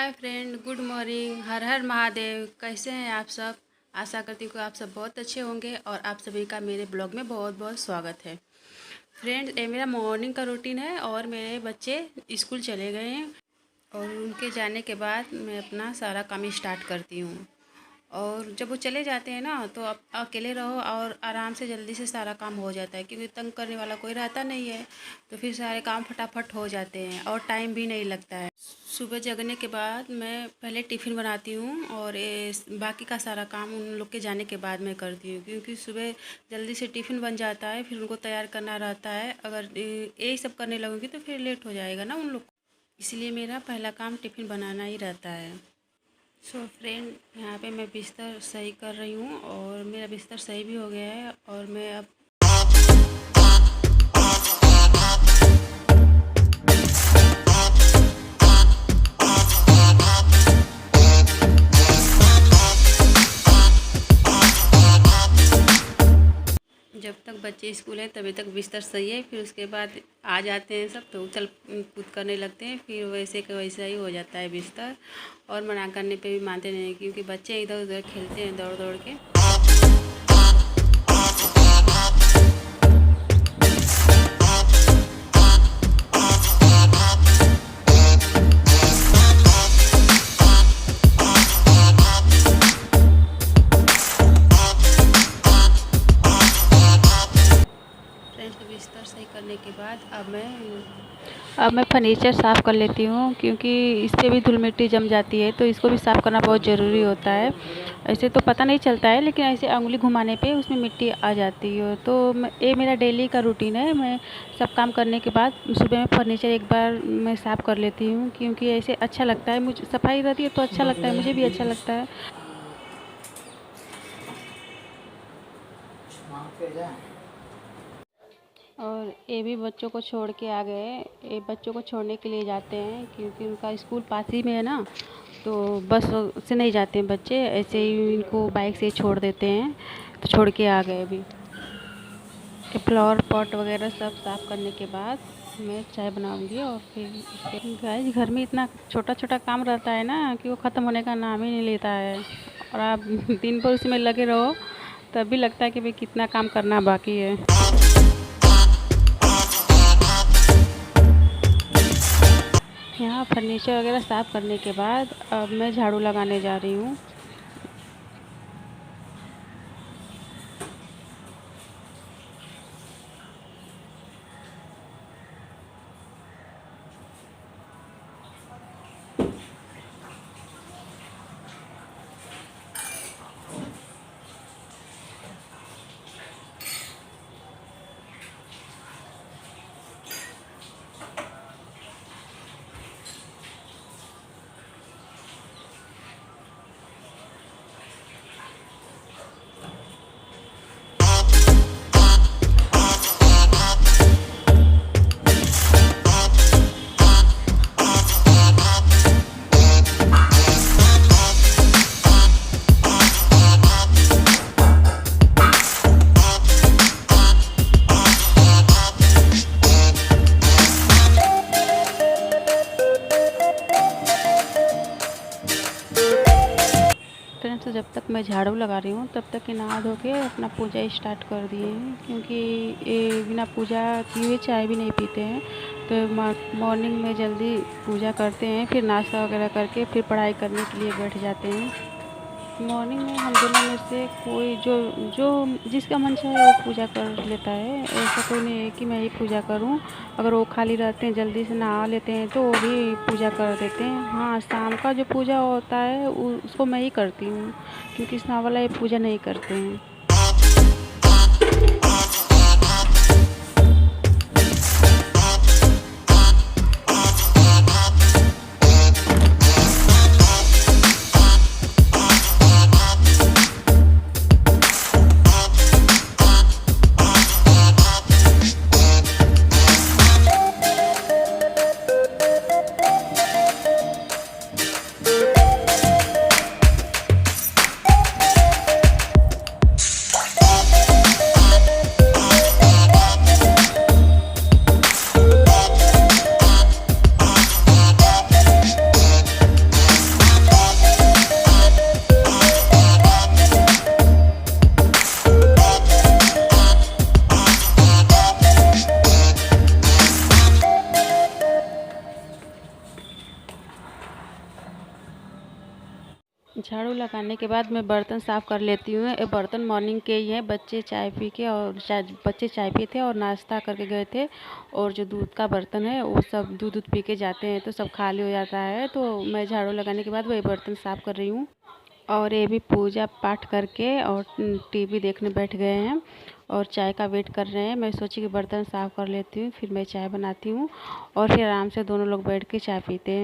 हाय friend, good morning. हर हर महादेव। कैसे हैं आप सब? आशा करती हूँ कि आप सब बहुत अच्छे होंगे और आप सभी का मेरे ब्लॉग में बहुत बहुत स्वागत है। फ्रेंड, ये मेरा मॉर्निंग का रूटीन है और मेरे बच्चे स्कूल चले गए हैं और उनके जाने के बाद मैं अपना सारा काम स्टार्ट करती हूँ। और जब वो चले जाते हैं ना तो आप अकेले रहो और आराम से जल्दी से सारा काम हो जाता है, क्योंकि तंग करने वाला कोई रहता नहीं है। तो फिर सारे काम फटाफट हो जाते हैं और टाइम भी नहीं लगता है। सुबह जगने के बाद मैं पहले टिफ़िन बनाती हूँ और बाकी का सारा काम उन लोग के जाने के बाद मैं करती हूँ, क्योंकि सुबह जल्दी से टिफ़िन बन जाता है, फिर उनको तैयार करना रहता है। अगर यही सब करने लगूँगी तो फिर लेट हो जाएगा ना उन लोग को, इसलिए मेरा पहला काम टिफ़िन बनाना ही रहता है। सो फ्रेंड, यहाँ पे मैं बिस्तर सही कर रही हूँ और मेरा बिस्तर सही भी हो गया है। और मैं अब जब तक बच्चे स्कूल हैं तभी तक बिस्तर सही है, फिर उसके बाद आ जाते हैं सब तो उछल कूद करने लगते हैं, फिर वैसे का वैसा ही हो जाता है बिस्तर। और मना करने पे भी मानते नहीं, क्योंकि बच्चे इधर उधर खेलते हैं दौड़ दौड़ के। बिस्तर सही करने के बाद अब मैं फर्नीचर साफ़ कर लेती हूँ, क्योंकि इस पर भी धूल मिट्टी जम जाती है तो इसको भी साफ़ करना बहुत ज़रूरी होता है। ऐसे तो पता नहीं चलता है, लेकिन ऐसे उंगली घुमाने पे उसमें मिट्टी आ जाती है। तो ये मेरा डेली का रूटीन है। मैं सब काम करने के बाद सुबह में फर्नीचर एक बार मैं साफ़ कर लेती हूँ, क्योंकि ऐसे अच्छा लगता है। मुझे सफाई रहती है तो अच्छा लगता है, मुझे भी अच्छा लगता है। और ये भी बच्चों को छोड़ के आ गए। ये बच्चों को छोड़ने के लिए जाते हैं, क्योंकि उनका स्कूल पास ही में है ना, तो बस से नहीं जाते हैं बच्चे, ऐसे ही इनको बाइक से छोड़ देते हैं। तो छोड़ के आ गए अभी। फ्लावर पॉट वगैरह सब साफ़ करने के बाद मैं चाय बनाऊंगी। और फिर गाइस, घर में इतना छोटा छोटा काम रहता है ना कि वो ख़त्म होने का नाम ही नहीं लेता है। और आप दिन भर उसमें लगे रहो तब भी लगता है कि भाई कितना काम करना बाकी है। यहाँ फर्नीचर वगैरह साफ़ करने के बाद अब मैं झाड़ू लगाने जा रही हूँ। तो जब तक मैं झाड़ू लगा रही हूँ तब तक नहा धो के अपना पूजा स्टार्ट कर दिए हैं, क्योंकि ये बिना पूजा किए हुए चाय भी नहीं पीते हैं। तो मॉर्निंग में जल्दी पूजा करते हैं, फिर नाश्ता वगैरह करके फिर पढ़ाई करने के लिए बैठ जाते हैं। मॉर्निंग में हम दोनों में से कोई जो जो जिसका मन चाहे वो पूजा कर लेता है। ऐसा कोई नहीं है कि मैं ही पूजा करूं। अगर वो खाली रहते हैं, जल्दी से नहा लेते हैं तो वो भी पूजा कर देते हैं। हाँ, शाम का जो पूजा होता है उसको मैं ही करती हूँ, क्योंकि स्नान वाला ये पूजा नहीं करते हैं। झाड़ू लगाने के बाद मैं बर्तन साफ़ कर लेती हूँ। ये बर्तन मॉर्निंग के ही हैं। बच्चे चाय पी के और बच्चे चाय पिए थे और नाश्ता करके गए थे, और जो दूध का बर्तन है वो सब दूध पी के जाते हैं तो सब खाली हो जाता है। तो मैं झाड़ू लगाने के बाद वही बर्तन साफ़ कर रही हूँ। और ये भी पूजा पाठ करके और टीवी देखने बैठ गए हैं और चाय का वेट कर रहे हैं। मैं सोची कि बर्तन साफ़ कर लेती हूँ, फिर मैं चाय बनाती हूँ और फिर आराम से दोनों लोग बैठ के चाय पीते हैं।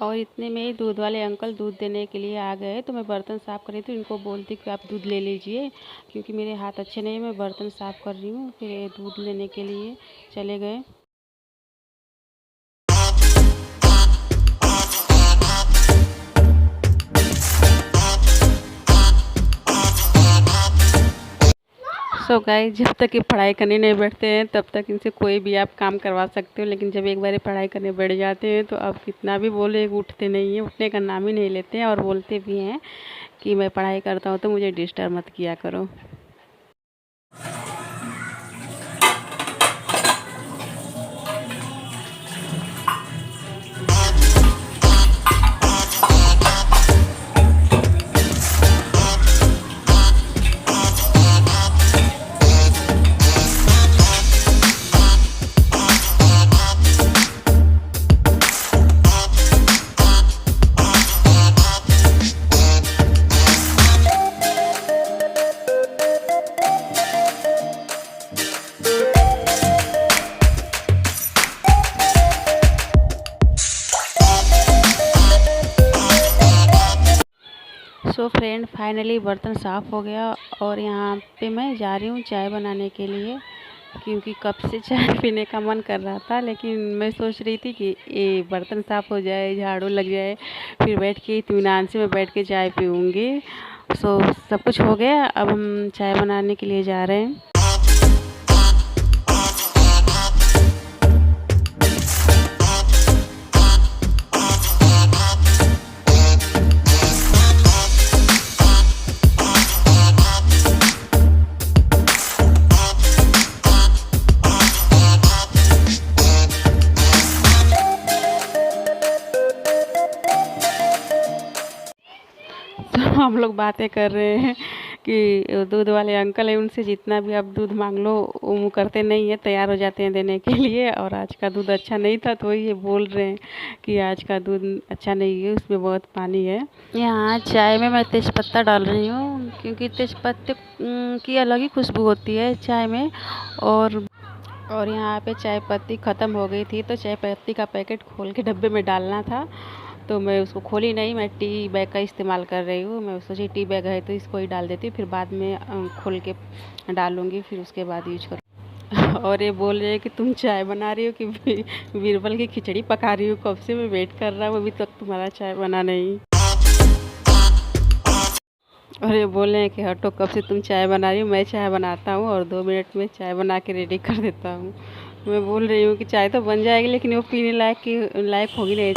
और इतने में ही दूध वाले अंकल दूध देने के लिए आ गए। तो मैं बर्तन साफ़ कर रही थी, इनको बोलती कि आप दूध ले लीजिए, क्योंकि मेरे हाथ अच्छे नहीं है, मैं बर्तन साफ़ कर रही हूँ। फिर ये दूध लेने के लिए चले गए। सो गाइस, जब तक ये पढ़ाई करने नहीं बैठते हैं तब तक इनसे कोई भी आप काम करवा सकते हो, लेकिन जब एक बार पढ़ाई करने बैठ जाते हैं तो आप कितना भी बोले उठते नहीं हैं, उठने का नाम ही नहीं लेते हैं। और बोलते भी हैं कि मैं पढ़ाई करता हूँ तो मुझे डिस्टर्ब मत किया करो। सो फ्रेंड, फाइनली बर्तन साफ़ हो गया और यहाँ पे मैं जा रही हूँ चाय बनाने के लिए, क्योंकि कब से चाय पीने का मन कर रहा था। लेकिन मैं सोच रही थी कि ये बर्तन साफ़ हो जाए, झाड़ू लग जाए, फिर बैठ के इत्मीनान से मैं बैठ के चाय पीऊँगी। सो सब कुछ हो गया, अब हम चाय बनाने के लिए जा रहे हैं। तो हम लोग बातें कर रहे हैं कि दूध वाले अंकल हैं, उनसे जितना भी आप दूध मांग लो वो करते नहीं है, तैयार हो जाते हैं देने के लिए। और आज का दूध अच्छा नहीं था तो ये बोल रहे हैं कि आज का दूध अच्छा नहीं है, उसमें बहुत पानी है। यहाँ चाय में मैं तेज़पत्ता डाल रही हूँ, क्योंकि तेज़पत्ते की अलग ही खुशबू होती है चाय में। और यहाँ पे चाय पत्ती ख़त्म हो गई थी, तो चाय पत्ती का पैकेट खोल के डब्बे में डालना था, तो मैं उसको खोली नहीं। मैं टी बैग का इस्तेमाल कर रही हूँ। मैं सोची टी बैग है तो इसको ही डाल देती हूँ, फिर बाद में खोल के डालूँगी, फिर उसके बाद यूज करूँ। और ये बोल रहे हैं कि तुम चाय बना रही हो कि बीरबल की खिचड़ी पका रही हो, कब से मैं वेट कर रहा हूँ, अभी तक तुम्हारा चाय बना नहीं। और ये बोल रहे हैं कि हटो, कब से तुम चाय बना रही हो, मैं चाय बनाता हूँ और 2 मिनट में चाय बना के रेडी कर देता हूँ। मैं बोल रही हूँ कि चाय तो बन जाएगी, लेकिन वो पीने लायक होगी नहीं।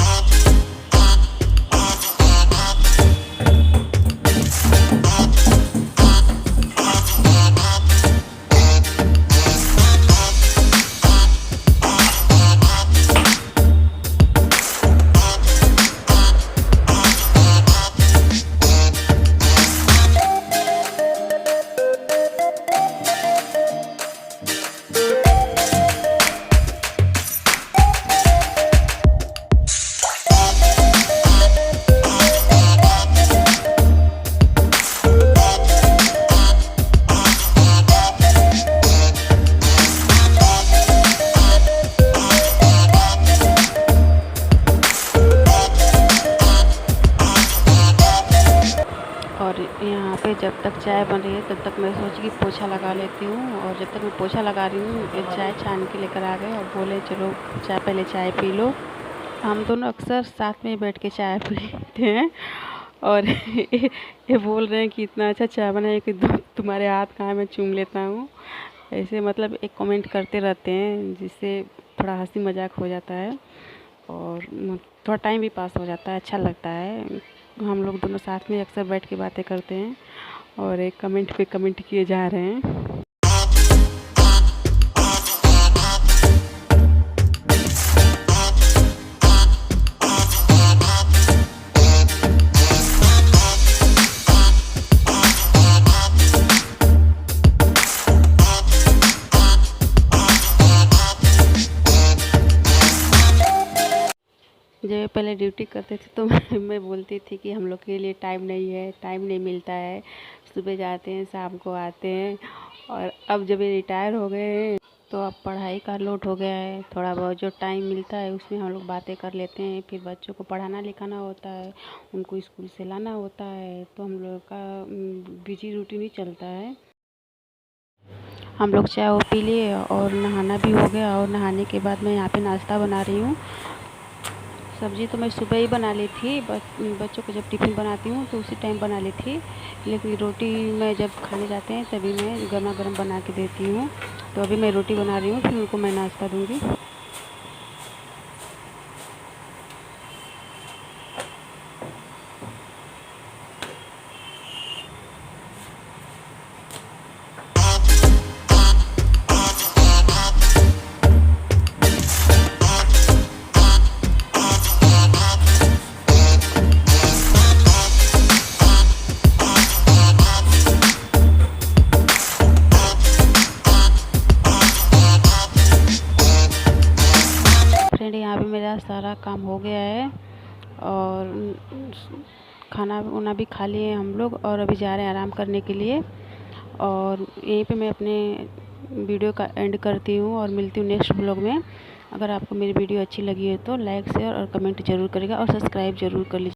तक चाय बन रही है तब तक मैं सोची कि पोछा लगा लेती हूँ। और जब तक मैं पोछा लगा रही हूँ चाय छान के लेकर आ गए और बोले चलो पहले चाय पी लो। हम दोनों अक्सर साथ में बैठ के चाय पीते हैं और ये बोल रहे हैं कि इतना अच्छा चाय बनाए कि तुम्हारे हाथ कहाँ मैं चूम लेता हूँ। ऐसे मतलब एक कमेंट करते रहते हैं जिससे थोड़ा हंसी मजाक हो जाता है और थोड़ा टाइम भी पास हो जाता है, अच्छा लगता है। हम लोग दोनों साथ में अक्सर बैठ के बातें करते हैं और एक कमेंट पे कमेंट किए जा रहे हैं। जब पहले ड्यूटी करते थे तो मैं बोलती थी कि हम लोग के लिए टाइम नहीं है, टाइम नहीं मिलता है, सुबह जाते हैं शाम को आते हैं। और अब जब ये रिटायर हो गए हैं तो अब पढ़ाई का लोड हो गया है, थोड़ा बहुत जो टाइम मिलता है उसमें हम लोग बातें कर लेते हैं। फिर बच्चों को पढ़ाना लिखाना होता है, उनको स्कूल से लाना होता है, तो हम लोग का बिजी रूटीन ही चलता है। हम लोग चाय पी लिए और नहाना भी हो गया और नहाने के बाद मैं यहाँ पे नाश्ता बना रही हूँ। सब्ज़ी तो मैं सुबह ही बना ली थी, बच्चों को जब टिफ़िन बनाती हूँ तो उसी टाइम बना ली थी। लेकिन रोटी मैं जब खाने जाते हैं तभी मैं गर्मा गर्म बना के देती हूँ। तो अभी मैं रोटी बना रही हूँ, फिर उनको मैं नाश्ता दूँगी। फ्रेंड यहाँ पे मेरा सारा काम हो गया है और खाना वाना भी खा लिए हम लोग और अभी जा रहे हैं आराम करने के लिए। और यहीं पे मैं अपने वीडियो का एंड करती हूँ और मिलती हूँ नेक्स्ट ब्लॉग में। अगर आपको मेरी वीडियो अच्छी लगी है तो लाइक शेयर और कमेंट ज़रूर करिएगा और सब्सक्राइब ज़रूर कर लीजिए।